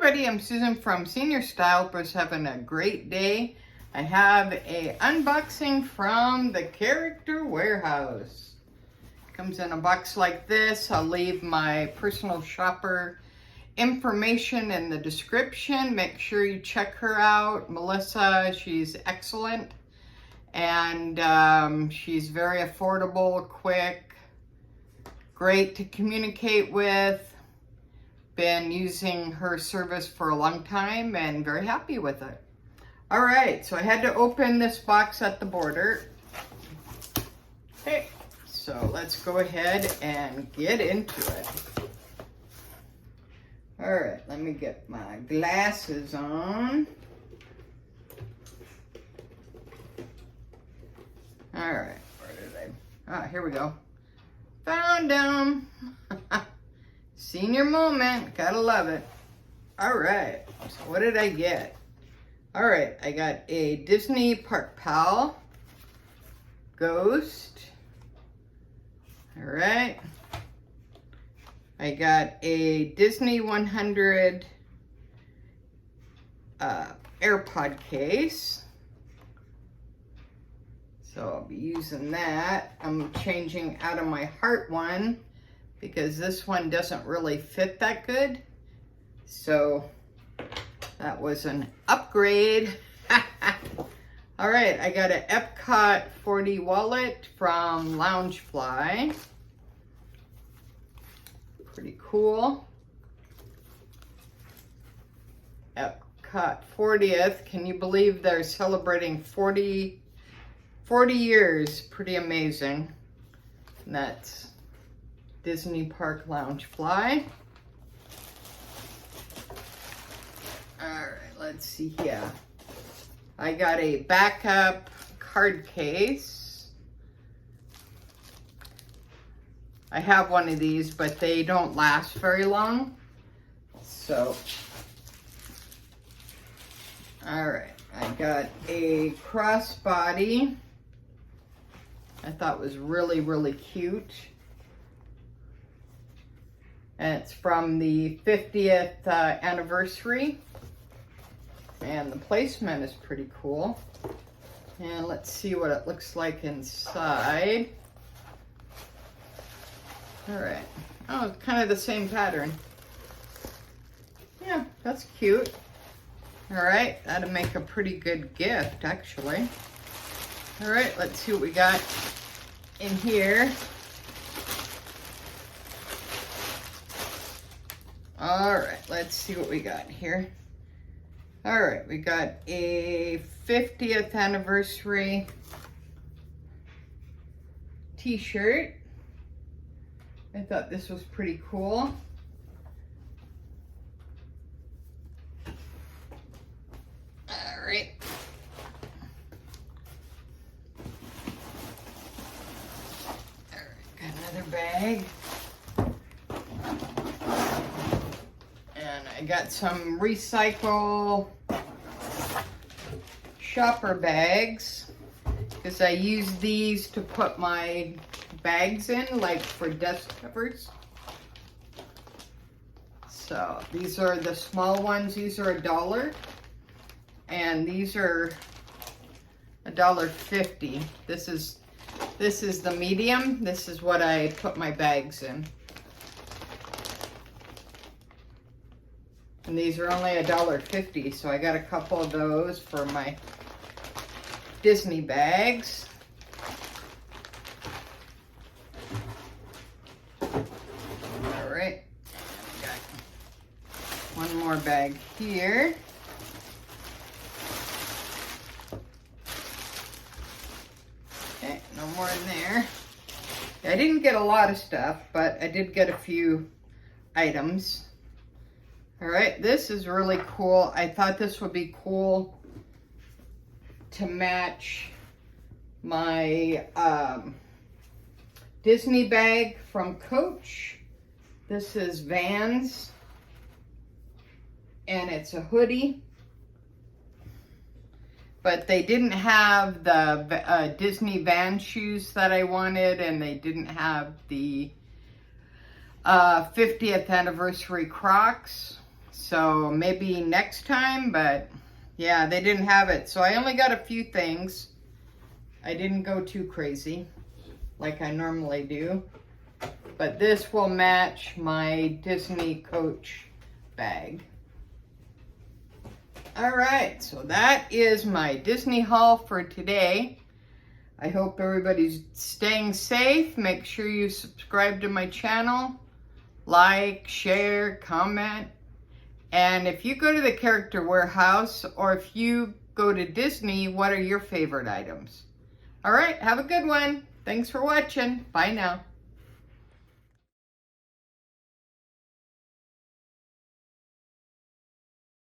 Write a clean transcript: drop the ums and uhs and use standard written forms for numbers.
everybody, I'm Susan from Senior Style. Hope having a great day. I have a unboxing from the Character Warehouse. Comes in a box like this. I'll leave my personal shopper information in the description. Make sure you check her out. Melissa, she's excellent. And she's very affordable, quick, great to communicate with. Been using her service for a long time and very happy with it. All right, so I had to open this box at the border. Okay, so let's go ahead and get into it. All right, let me get my glasses on. All right, where did I? Ah, here we go. Found them. Senior moment, gotta love it. All right, so what did I get? All right, I got a Disney Park Pal Ghost. All right. I got a Disney 100 AirPod case. So I'll be using that. I'm changing out of my heart one because this one doesn't really fit that good. So that was an upgrade. All right, I got an Epcot 40 wallet from Loungefly. Pretty cool. Epcot 40th. Can you believe they're celebrating 40 years? Pretty amazing. And that's Disney Park Loungefly. All right, let's see here. I got a backup card case. I have one of these, but they don't last very long. So, all right, I got a crossbody. I thought was really, really cute. And it's from the 50th anniversary. And the placement is pretty cool. And let's see what it looks like inside. All right. Oh, it's kind of the same pattern. Yeah, that's cute. All right, that'll make a pretty good gift, actually. All right, let's see what we got in here. All right, let's see what we got here. All right, we got a 50th anniversary t-shirt. I thought this was pretty cool. All right. All right, got another bag. I got some recycle shopper bags because I use these to put my bags in, like for desk covers. So these are the small ones. These are $1, and these are $1.50. This is the medium. This is what I put my bags in. And these are only $1.50, so I got a couple of those for my Disney bags. All right, got one more bag here. Okay, no more in there. I didn't get a lot of stuff, but I did get a few items. All right, this is really cool. I thought this would be cool to match my Disney bag from Coach. This is Vans, and it's a hoodie. But they didn't have the Disney Van shoes that I wanted, and they didn't have the 50th anniversary Crocs. So maybe next time, but yeah, they didn't have it. So I only got a few things. I didn't go too crazy like I normally do. But this will match my Disney Coach bag. All right, so that is my Disney haul for today. I hope everybody's staying safe. Make sure you subscribe to my channel. Like, share, comment. And if you go to the Character Warehouse or if you go to Disney, what are your favorite items? All right, have a good one. Thanks for watching. Bye now.